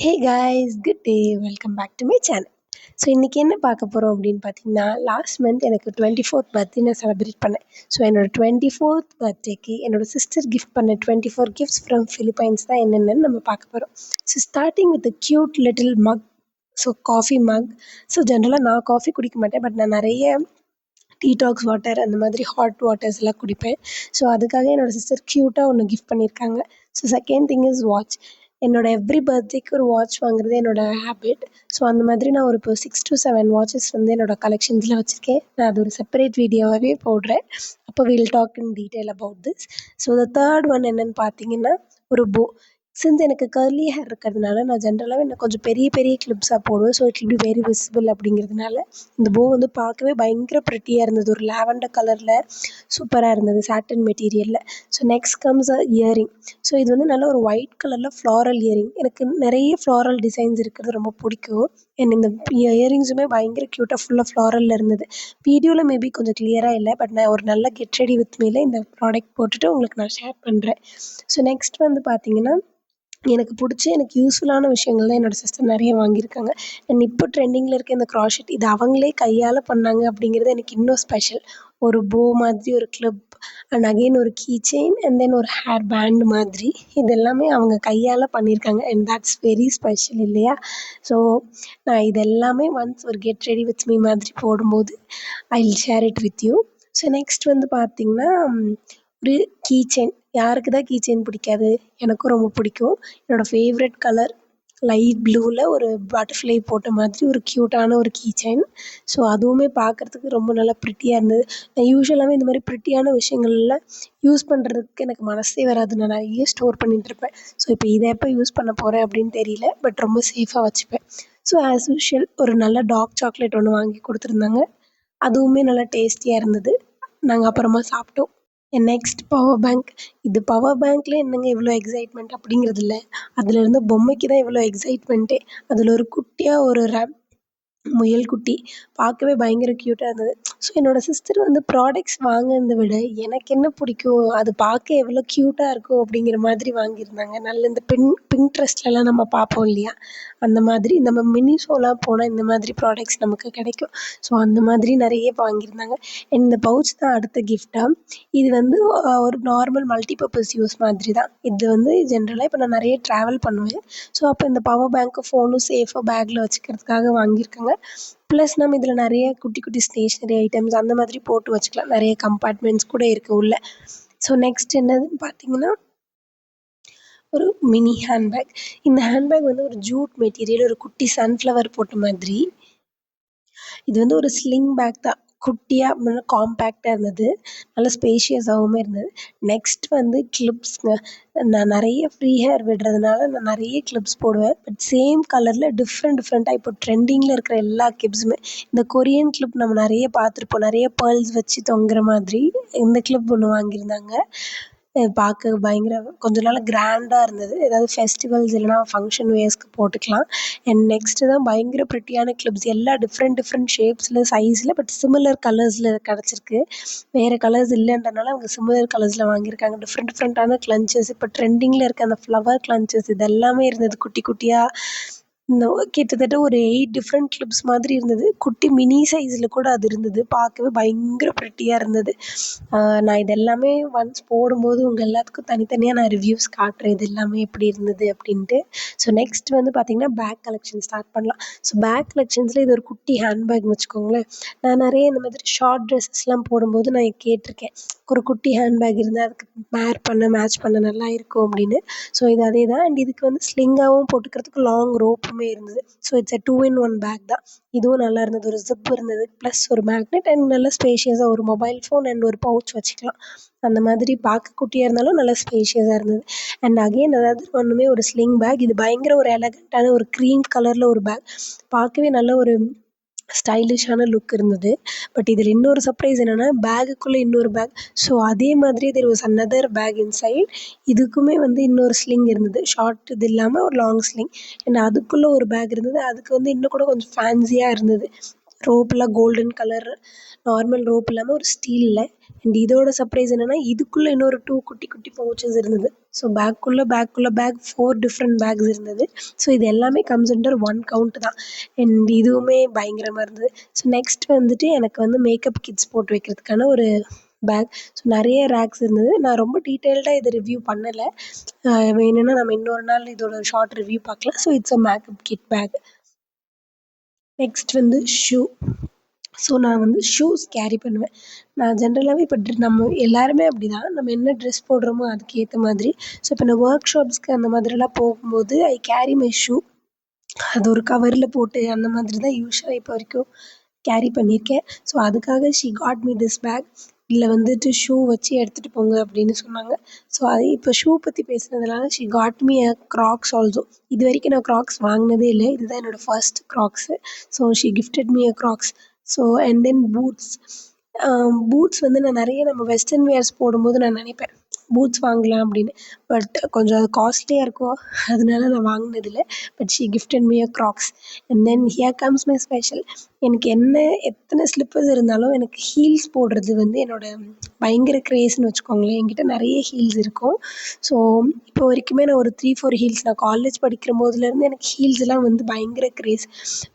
Hey guys, good day. Welcome back to my channel. So இன்றைக்கி என்ன பார்க்க போகிறோம் அப்படின்னு பார்த்தீங்கன்னா, லாஸ்ட் மந்த் எனக்கு 24th பர்த்டே நான் செலிப்ரேட் பண்ணேன். ஸோ என்னோட 24th பர்த்டேக்கு என்னோட சிஸ்டர் கிஃப்ட் பண்ண 24 கிஃப்ட்ஸ் ஃப்ரம் ஃபிலிப்பைன்ஸ் தான் என்னென்னு நம்ம பார்க்க போகிறோம். So starting with cute little mug. So coffee mug. So ஜென்ரலாக நான் காஃபி குடிக்க மாட்டேன், பட் நான் நிறைய டீடாக்ஸ் வாட்டர் அந்த மாதிரி ஹாட் வாட்டர்ஸ் எல்லாம் குடிப்பேன். ஸோ அதுக்காக என்னோடய சிஸ்டர் க்யூட்டாக ஒன்று கிஃப்ட் பண்ணியிருக்காங்க. So second thing is watch. என்னோட எவ்ரி பர்த்டேக்கு ஒரு வாட்ச் வாங்குறது என்னோடய ஹேபிட். ஸோ அந்த மாதிரி நான் ஒரு இப்போ 6 to 7 வாட்சஸ் வந்து என்னோடய கலெக்ஷன்ஸில் வச்சுருக்கேன். நான் அது ஒரு செப்பரேட் வீடியோவாகவே போடுறேன். அப்போ will talk in detail about this. So the third one என்னென்னு பார்த்தீங்கன்னா, ஒரு போ. சின்ஸ் எனக்கு கர்லி ஹேர் இருக்கிறதுனால நான் ஜென்ரலாகவே நான் கொஞ்சம் பெரிய பெரிய கிளிப்ஸாக போடுவேன். So it will be very visible அப்படிங்கிறதுனால இந்த போ வந்து பார்க்கவே பயங்கர ப்ரிட்டியாக இருந்தது. ஒரு லாவெண்டர் கலரில் சூப்பராக இருந்தது, சாட்டன் மெட்டீரியலில். So next comes a earring. So இது வந்து நல்ல ஒரு ஒயிட் கலரில் ஃப்ளாரல் இயரிங். எனக்கு நிறைய ஃப்ளாரல் டிசைன்ஸ் இருக்கிறது ரொம்ப பிடிக்கும். அண்ட் இந்த இயரிங்ஸுமே பயங்கர க்யூட்டாக ஃபுல்லாக ஃப்ளாரலில் இருந்தது. வீடியோவில் மேபி கொஞ்சம் கிளியராக இல்லை, பட் நான் ஒரு நல்ல கெட் ரெடி வித் மீல இந்த ப்ராடக்ட் போட்டுட்டு உங்களுக்கு நான் ஷேர் பண்ணுறேன். ஸோ நெக்ஸ்ட் வந்து பார்த்தீங்கன்னா, எனக்கு பிடிச்ச எனக்கு யூஸ்ஃபுல்லான விஷயங்கள் தான் என்னோடய சிஸ்டர் நிறைய வாங்கியிருக்காங்க. அண்ட் இப்போ ட்ரெண்டிங்கில் இருக்க இந்த க்ராஷெட் இது அவங்களே கையால் பண்ணாங்க அப்படிங்கிறது எனக்கு இன்னும் ஸ்பெஷல். ஒரு போ மாதிரி ஒரு கிளிப் அண்ட் அகெயின் ஒரு கீ செயின் அண்ட் தென் ஒரு ஹேர் பேண்ட் மாதிரி இது எல்லாமே அவங்க கையால் பண்ணியிருக்காங்க. அண்ட் தட்ஸ் வெரி ஸ்பெஷல் இல்லையா? ஸோ நான் இது எல்லாமே ஒன்ஸ் ஒரு கெட் ரெடி வித் மீ மாதிரி போடும்போது I will share it with you. So next வந்து பார்த்திங்கன்னா, ஒரு கீ செயின். யாருக்கு தான் கீ செயின் பிடிக்காது? எனக்கும் ரொம்ப பிடிக்கும். என்னோடய ஃபேவரட் கலர் லைட் ப்ளூவில் ஒரு பட்டர்ஃப்ளை போட்ட மாதிரி ஒரு க்யூட்டான ஒரு கீ செயின். ஸோ அதுவுமே பார்க்குறதுக்கு ரொம்ப நல்லா ப்ரிட்டியாக இருந்தது. நான் யூசுவலாகவே இந்த மாதிரி ப்ரிட்டியான விஷயங்கள்ல யூஸ் பண்ணுறதுக்கு எனக்கு மனசே வராது. நான் நிறைய ஸ்டோர் பண்ணிகிட்ருப்பேன். ஸோ இப்போ இதை எப்போ யூஸ் பண்ண போகிறேன் அப்படின்னு தெரியல, பட் ரொம்ப சேஃபாக வச்சுப்பேன். ஸோ ஆஸ் யூஷுவல் ஒரு நல்ல டார்க் சாக்லேட் ஒன்று வாங்கி கொடுத்துருந்தாங்க. அதுவுமே நல்லா டேஸ்டியாக இருந்தது. நாங்கள் அப்புறமா சாப்பிட்டோம். Next power bank. இது பவர் பேங்க்ல என்னங்க இவ்வளோ எக்ஸைட்மெண்ட் அப்படிங்கிறது இல்லை, அதில் இருந்த பொம்மைக்கு தான் இவ்வளோ எக்ஸைட்மெண்ட்டே. அதில் ஒரு குட்டியாக ஒரு முயல் குட்டி பார்க்கவே பயங்கர க்யூட்டாக இருந்தது. ஸோ என்னோடய சிஸ்டர் வந்து ப்ராடக்ட்ஸ் வாங்கினதை விட எனக்கு என்ன பிடிக்கும், அது பார்க்க எவ்வளோ க்யூட்டாக இருக்கும் அப்படிங்கிற மாதிரி வாங்கியிருந்தாங்க. நல்ல இந்த பின்ட்ரெஸ்ட்லலாம் நம்ம பார்ப்போம் இல்லையா, அந்த மாதிரி நம்ம மினிஷோலாம் போனால் இந்த மாதிரி ப்ராடக்ட்ஸ் நமக்கு கிடைக்கும். ஸோ அந்த மாதிரி நிறைய வாங்கியிருந்தாங்க. இந்த பவுச் தான் அடுத்த கிஃப்ட்டாக. இது வந்து ஒரு நார்மல் மல்டிபர்பஸ் யூஸ் மாதிரி தான். இது வந்து ஜென்ரலாக இப்போ நான் நிறைய ட்ராவல் பண்ணுவேன். ஸோ அப்போ இந்த பவர் பேங்க்கு ஃபோனும் சேஃபாக பேக்கில் வச்சுக்கிறதுக்காக வாங்கியிருக்காங்க. ப்ளஸ் நம்ம இதில் நிறைய குட்டி குட்டி ஸ்டேஷ்னரி ஐட்டம்ஸ் அந்த மாதிரி போட்டு வச்சுக்கலாம். நிறைய கம்பார்ட்மெண்ட்ஸ் கூட இருக்குது உள்ள. ஸோ நெக்ஸ்ட் என்னதுன்னு பார்த்தீங்கன்னா, ஒரு மினி ஹேண்ட்பேக். இந்த ஹேண்ட்பேக் வந்து ஒரு ஜூட் மெட்டீரியல், ஒரு குட்டி சன்ஃப்ளவர் போட்ட மாதிரி. இது வந்து ஒரு ஸ்லிங் பேக் தான். குட்டியாக நல்லா காம்பேக்டாக இருந்தது. நல்லா ஸ்பேஷியஸாகவுமே இருந்தது. நெக்ஸ்ட் வந்து கிளிப்ஸ்ங்க. நான் நிறைய ஃப்ரீ ஹேர் விடுறதுனால நான் நிறைய கிளிப்ஸ் போடுவேன். பட் சேம் கலரில் டிஃப்ரெண்ட்டாக இப்போ ட்ரெண்டிங்கில் இருக்கிற எல்லா கிளிப்ஸுமே. இந்த கொரியன் கிளிப் நம்ம நிறைய பார்த்துருப்போம். நிறைய பேர்ல்ஸ் வச்சு தொங்குற மாதிரி இந்த கிளிப் ஒன்று வாங்கியிருந்தாங்க. பார்க்க பயங்கர கொஞ்சம் நல்லா கிராண்டாக இருந்தது. ஏதாவது ஃபெஸ்டிவல்ஸ் இல்லைனா ஃபங்க்ஷன் வேர்ஸ்க்கு போட்டுக்கலாம். அண்ட் நெக்ஸ்ட்டு தான் பயங்கர ப்ரிட்டியான கிளிப்ஸ். எல்லாம் டிஃப்ரெண்ட் ஷேப்ஸில், சைஸில், பட் சிமிலர் கலர்ஸில் கிடச்சிருக்கு. வேறு கலர்ஸ் இல்லைன்றனால அவங்க சிமிலர் கலர்ஸில் வாங்கியிருக்காங்க. டிஃப்ரெண்ட்டான கிளன்ச்சஸ், இப்போ ட்ரெண்டிங்கில் இருக்க அந்த ஃப்ளவர் கிளன்ச்சஸ் இது எல்லாமே இருந்தது குட்டி குட்டியாக. இந்த கிட்டத்தட்ட ஒரு 8 டிஃப்ரெண்ட் கிளிப்ஸ் மாதிரி இருந்தது. குட்டி மினி சைஸில் கூட அது இருந்தது. பார்க்கவே பயங்கர ப்ரிட்டியாக இருந்தது. நான் இது எல்லாமே ஒன்ஸ் போடும்போது உங்கள் எல்லாத்துக்கும் தனித்தனியாக நான் ரிவ்யூஸ் காட்டுறேன் இது எல்லாமே எப்படி இருந்தது அப்படின்ட்டு. ஸோ நெக்ஸ்ட் வந்து பார்த்திங்கன்னா, பேக் கலெக்ஷன் ஸ்டார்ட் பண்ணலாம். ஸோ பேக் கலெக்ஷன்ஸில் இது ஒரு குட்டி ஹேண்ட்பேக்னு வச்சுக்கோங்களேன். நான் நிறைய இந்த மாதிரி ஷார்ட் ட்ரெஸ்ஸஸ்லாம் போடும்போது நான் கேட்டிருக்கேன், ஒரு குட்டி ஹேண்ட்பேக் இருந்தால் அதுக்கு மேட்ச் பண்ண நல்லா இருக்கும் அப்படின்னு. ஸோ இது அதே தான். அண்ட் இதுக்கு வந்து ஸ்லிங்காகவும் போட்டுக்கிறதுக்கு லாங் ரோப்புமே இருந்தது. ஸோ இட்ஸ் 2 in 1 பேக் தான். இதுவும் நல்லா இருந்தது. ஒரு ஜிப் இருந்தது, ப்ளஸ் ஒரு மேக்னெட் அண்ட் நல்ல ஸ்பேஷியஸாக ஒரு மொபைல் ஃபோன் அண்ட் ஒரு பவுச் வச்சுக்கலாம். அந்த மாதிரி பார்க்க குட்டியாக இருந்தாலும் நல்லா ஸ்பேஷியஸாக இருந்தது. அண்ட் அகெயின் அதாவது ஒன்றுமே ஒரு ஸ்லிங் பேக். இது பயங்கர ஒரு எலகண்ட்டான ஒரு க்ரீம் கலரில் ஒரு பேக். பார்க்கவே நல்ல ஒரு ஸ்டைலிஷான லுக் இருந்தது. பட் இதில் இன்னொரு சர்ப்ரைஸ் என்னென்னா, பேகுக்குள்ளே இன்னொரு பேக். ஸோ அதே மாதிரி there was another bag inside. இதுக்குமே வந்து இன்னொரு ஸ்லிங் இருந்தது. ஷார்ட் இது இல்லாமல் ஒரு லாங் ஸ்லிங். அண்ட் அதுக்குள்ளே ஒரு பேக் இருந்தது. அதுக்கு வந்து இன்னும் கூட கொஞ்சம் ஃபேன்சியாக இருந்தது. ரோப்லாம் கோல்டன் கலர் நார்மல் ரோப் இல்லாமல் ஒரு ஸ்டீலில். அண்ட் இதோட சர்ப்ரைஸ் என்னென்னா இதுக்குள்ளே இன்னொரு 2 குட்டி குட்டி பவுச்சஸ் இருந்தது. ஸோ பேக் 4 டிஃப்ரெண்ட் பேக்ஸ் இருந்தது. ஸோ இது எல்லாமே கம்ஸ் அண்டர் 1 கவுண்ட் தான். அண்ட் இதுவுமே பயங்கரமாக இருந்தது. ஸோ நெக்ஸ்ட் வந்துட்டு எனக்கு வந்து மேக்கப் கிட்ஸ் போட்டு வைக்கிறதுக்கான ஒரு பேக். ஸோ நிறைய ரேக்ஸ் இருந்தது. நான் ரொம்ப டீட்டெயில்டாக இதை ரிவ்யூ பண்ணலை. வேணும்னா நம்ம இன்னொரு நாள் இதோட ஷார்ட் ரிவ்யூ பார்க்கலாம். So it's a makeup kit bag. Next வந்து ஷூ. ஸோ நான் வந்து ஷூஸ் கேரி பண்ணுவேன். நான் ஜென்ரலாகவே இப்போ நம்ம எல்லாருமே அப்படி தான். நம்ம என்ன ட்ரெஸ் போடுறோமோ அதுக்கேற்ற மாதிரி. ஸோ இப்போ நான் ஒர்க் ஷாப்ஸ்க்கு அந்த மாதிரிலாம் போகும்போது ஐ கேரி மை ஷூ. அது ஒரு கவரில் போட்டு அந்த மாதிரி தான் யூஷுவலாக இப்போ வரைக்கும் கேரி பண்ணியிருக்கேன். ஸோ அதுக்காக she got me this bag. இதில் வந்துட்டு ஷூ வச்சு எடுத்துகிட்டு போங்க அப்படின்னு சொன்னாங்க. ஸோ அது இப்போ ஷூ பற்றி பேசுனதுனால she got me a crocs also. இது வரைக்கும் நான் க்ராக்ஸ் வாங்கினதே இல்லை. இதுதான் என்னோடய first crocs. So she gifted me a crocs. So and then boots. Boots வந்து நான் நிறைய நம்ம வெஸ்டர்ன் வியர்ஸ் போடும்போது நான் நினைப்பேன் பூட்ஸ் வாங்கலாம் அப்படின்னு. பட் கொஞ்சம் அது காஸ்ட்லியாக இருக்கும். அதனால நான் வாங்கினதில்ல. But she gifted me a crocs. And then here comes my special. எனக்கு எத்தனை ஸ்லிப்பர்ஸ் இருந்தாலும் எனக்கு ஹீல்ஸ் போடுறது வந்து என்னோடய பயங்கர க்ரேஸ்ன்னு வச்சுக்கோங்களேன். என்கிட்ட நிறைய ஹீல்ஸ் இருக்கும். ஸோ இப்போ வரைக்குமே நான் ஒரு 3-4 ஹீல்ஸ் நான் காலேஜ் படிக்கிற போதுலேருந்து எனக்கு ஹீல்ஸ்லாம் வந்து பயங்கர க்ரேஸ்.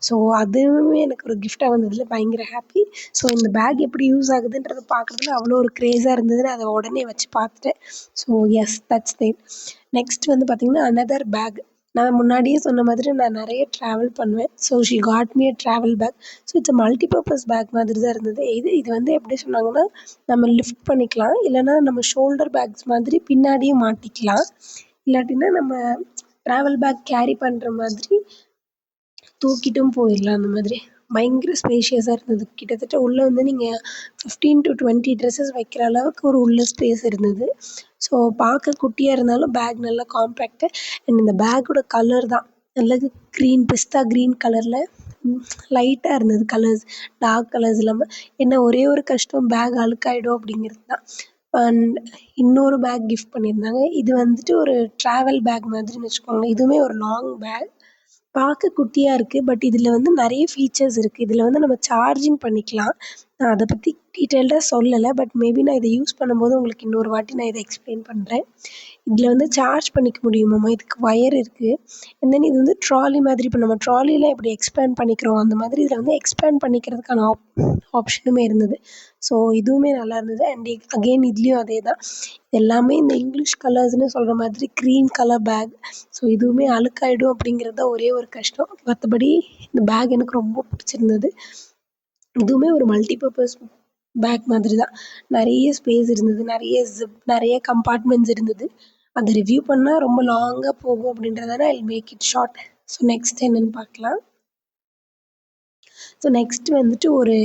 ஸோ அதுவுமே எனக்கு ஒரு கிஃப்ட்டாக வந்ததில் பயங்கர ஹாப்பி. ஸோ இந்த பேக் எப்படி யூஸ் ஆகுதுன்றதை பார்க்குறதுல அவ்வளோ ஒரு க்ரேஸாக இருந்தது. நான் அதை உடனே வச்சு பார்த்துட்டேன். So yes, that's that. Next வந்து பார்த்திங்கன்னா அனதர் பேக். நான் முன்னாடியே சொன்ன மாதிரி நான் நிறைய ட்ராவல் பண்ணுவேன். So she got me a travel bag. So it's a multipurpose bag மாதிரி தான் இருந்தது. இது வந்து எப்படி சொன்னாங்கன்னா நம்ம லிஃப்ட் பண்ணிக்கலாம். இல்லைனா நம்ம ஷோல்டர் பேக்ஸ் மாதிரி பின்னாடியும் மாட்டிக்கலாம். இல்லாட்டினா நம்ம ட்ராவல் பேக் கேரி பண்ணுற மாதிரி தூக்கிட்டும் போயிடலாம். அந்த மாதிரி பயங்கர ஸ்பேஷியஸாக இருந்தது. கிட்டத்தட்ட உள்ளே வந்து நீங்கள் 15 to 20 ட்ரெஸ்ஸஸ் வைக்கிற அளவுக்கு ஒரு உள்ள ஸ்பேஸ் இருந்தது. ஸோ பார்க்க குட்டியாக இருந்தாலும் பேக் நல்லா காம்பேக்ட்டு. அண்ட் இந்த பேக்கோட கலர் தான் நல்லது. பிஸ்தா க்ரீன் கலரில் லைட்டாக இருந்தது கலர்ஸ். டார்க் கலர்ஸ் இல்லாமல். என்ன ஒரே ஒரு கஷ்டம் பேக் அழுக்காயிடும் அப்படிங்கிறது தான். அண்ட் இன்னொரு பேக் கிஃப்ட் பண்ணியிருந்தாங்க. இது வந்துட்டு ஒரு ட்ராவல் பேக் மாதிரின்னு வச்சுக்கோங்களேன். இதுவுமே ஒரு லாங் பேக். பார்க்க குட்டியாக இருக்குது. பட் இதில் வந்து நிறைய ஃபீச்சர்ஸ் இருக்குது. இதில் வந்து நம்ம சார்ஜிங் பண்ணிக்கலாம். நான் அதை பற்றி டீட்டெயில்டாக சொல்லலை. பட் மேபி நான் இதை யூஸ் பண்ணும்போது உங்களுக்கு இன்னொரு வாட்டி நான் இதை எக்ஸ்பிளைன் பண்ணுறேன். இதில் வந்து சார்ஜ் பண்ணிக்க முடியுமாம்மா. இதுக்கு ஒயர் இருக்குது. அண்ட் தென் இது வந்து ட்ராலி மாதிரி. இப்போ நம்ம ட்ராலிலாம் எப்படி எக்ஸ்பேண்ட் பண்ணிக்கிறோம் அந்த மாதிரி இதில் வந்து எக்ஸ்பேண்ட் பண்ணிக்கிறதுக்கான ஆப்ஷனுமே இருந்தது. ஸோ இதுவுமே நல்லா இருந்தது. அண்ட் அகெயின் இதுலேயும் அதே தான். எல்லாமே இந்த இங்கிலீஷ் கலர்ஸ்னு சொல்கிற மாதிரி க்ரீன் கலர் பேக். ஸோ இதுவுமே அழுக்காயிடும் அப்படிங்கிறது தான் ஒரே ஒரு கஷ்டம். மற்றபடி இந்த பேக் எனக்கு ரொம்ப பிடிச்சிருந்தது. இதுவுமே ஒரு மல்டிபர்பஸ் பேக் மாதிரி தான். நிறைய ஸ்பேஸ் இருந்தது. நிறைய ஜிப், நிறைய கம்பார்ட்மெண்ட்ஸ் இருந்தது. அதை ரிவ்யூ பண்ணால் ரொம்ப லாங்காக போகும் அப்படின்றதால I will make it short. So next என்னென்னு பார்க்கலாம். ஸோ நெக்ஸ்ட் வந்துட்டு ஒரு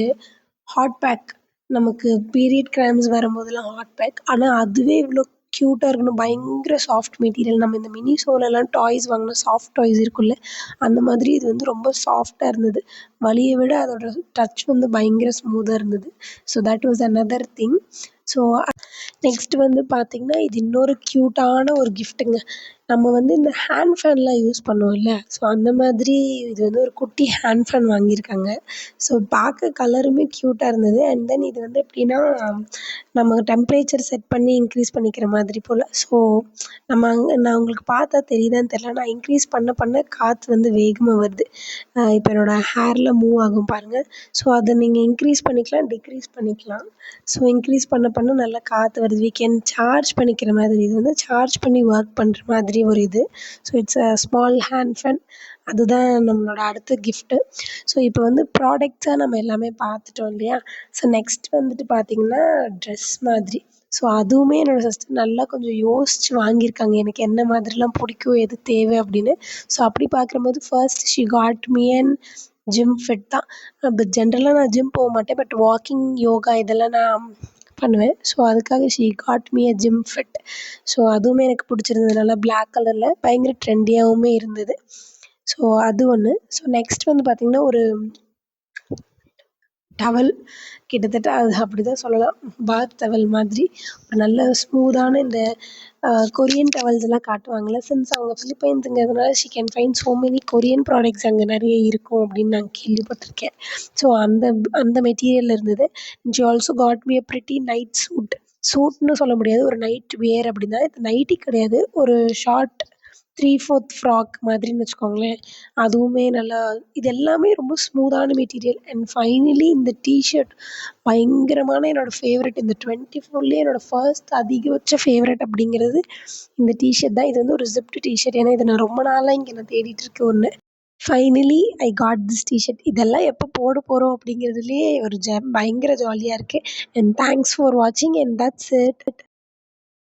ஹாட் பேக். நமக்கு பீரியட் கிராம்ஸ் வரும்போதெல்லாம் ஹாட் பேக். ஆனால் அதுவே இவ்வளோ க்யூட்டாக இருக்கணும். பயங்கர சாஃப்ட் மெட்டீரியல். நம்ம இந்த மினிசோலலாம் டாய்ஸ் வாங்கினா சாஃப்ட் டாய்ஸ் இருக்குல்ல, அந்த மாதிரி இது வந்து ரொம்ப சாஃப்டாக இருந்தது. வலியை விட அதோட டச் வந்து பயங்கர ஸ்மூத்தாக இருந்தது. So that was another thing. So next வந்து பார்த்திங்கன்னா இது இன்னொரு க்யூட்டான ஒரு கிஃப்ட்டுங்க. நம்ம வந்து இந்த ஹேண்ட் ஃபேன்லாம் யூஸ் பண்ணுவோம்ல, ஸோ அந்த மாதிரி இது வந்து ஒரு குட்டி ஹேண்ட் ஃபேன் வாங்கியிருக்காங்க. ஸோ பார்க்க கலருமே க்யூட்டாக இருந்தது. அண்ட் தென் இது வந்து எப்படின்னா நம்ம டெம்ப்ரேச்சர் செட் பண்ணி இன்க்ரீஸ் பண்ணிக்கிற மாதிரி போல். ஸோ நம்ம நான் உங்களுக்கு பார்த்தா தெரியுதான்னு தெரில. நான் இன்க்ரீஸ் பண்ண பண்ண காற்று வந்து வேகமாக வருது. இப்போ என்னோடய ஹேரில் மூவ் ஆகும் பாருங்கள். ஸோ அதை நீங்கள் இன்க்ரீஸ் பண்ணிக்கலாம், டிக்ரீஸ் பண்ணிக்கலாம். ஸோ இன்க்ரீஸ் பண்ண பண்ண நல்லா காற்று வருது. வீ கேன் சார்ஜ் பண்ணிக்கிற மாதிரி. இது வந்து சார்ஜ் பண்ணி ஒர்க் பண்ணுற மாதிரி ஒரு இது. So it's a small hand fan. அதுதான் நம்மளோட அடுத்த கிஃப்ட்டு. ஸோ இப்போ வந்து ப்ராடக்ட்ஸாக நம்ம எல்லாமே பார்த்துட்டோம் இல்லையா. ஸோ நெக்ஸ்ட் வந்துட்டு பார்த்திங்கன்னா ட்ரெஸ் மாதிரி. ஸோ அதுவுமே என்னோடய சிஸ்டர் நல்லா கொஞ்சம் யோசித்து வாங்கியிருக்காங்க. எனக்கு என்ன மாதிரிலாம் பிடிக்கும், எது தேவை அப்படின்னு. ஸோ அப்படி பார்க்கும்போது first she got me an gym fit தான். பட் ஜென்ரலாக நான் ஜிம் போக மாட்டேன். பட் வாக்கிங், யோகா இதெல்லாம் நான் பண்ணுவேன். ஸோ அதுக்காக she got me a gym fit. So அதுவுமே எனக்கு பிடிச்சிருந்தது. நல்லா பிளாக் கலரில் பயங்கர ட்ரெண்டியாகவுமே இருந்தது. ஸோ அது ஒன்று. ஸோ நெக்ஸ்ட் வந்து பார்த்திங்கன்னா ஒரு டவல் கிட்டத்தட்ட அது அப்படிதான் சொல்லலாம். பாத் டவல் மாதிரி ஒரு நல்ல ஸ்மூத்தான இந்த கொரியன் டவல்ஸ்லாம் காட்டுவாங்கல்ல. சின்ஸ் அவங்க பிலிப்பைன்ஸுங்கிறதுனால she can find so many Korean products அங்கே நிறைய இருக்கும் அப்படின்னு நான் கேள்விப்பட்டிருக்கேன். ஸோ அந்த மெட்டீரியல் இருந்தது. She also got me a pretty night suit. சூட்ன்னு சொல்ல முடியாது. ஒரு நைட் வியர் அப்படின்னா இது நைட்டி கிடையாது. ஒரு ஷார்ட் 3/4 ஃப்ராக் மாதிரின்னு வச்சுக்கோங்களேன். அதுவுமே நல்லா இது எல்லாமே ரொம்ப ஸ்மூத்தான மெட்டீரியல். அண்ட் ஃபைனலி இந்த டீஷர்ட் பயங்கரமான என்னோடய ஃபேவரெட். இந்த 24லயே என்னோடய ஃபர்ஸ்ட் அதிகபட்ச ஃபேவரெட் அப்படிங்கிறது இந்த டீஷர்ட் தான். இது வந்து ஒரு ஜிப்டு டீஷர்ட். ஏன்னா இதை நான் ரொம்ப நாளாக இங்கே நான் தேடிட்டு இருக்க ஒன்று. Finally I got this T-shirt. இதெல்லாம் எப்போ போட போகிறோம் அப்படிங்கிறதுலேயே ஒரு பயங்கர ஜாலியாக இருக்குது. அண்ட் தேங்க்ஸ் ஃபார் வாட்சிங் அண்ட் தட்ஸ் இட்.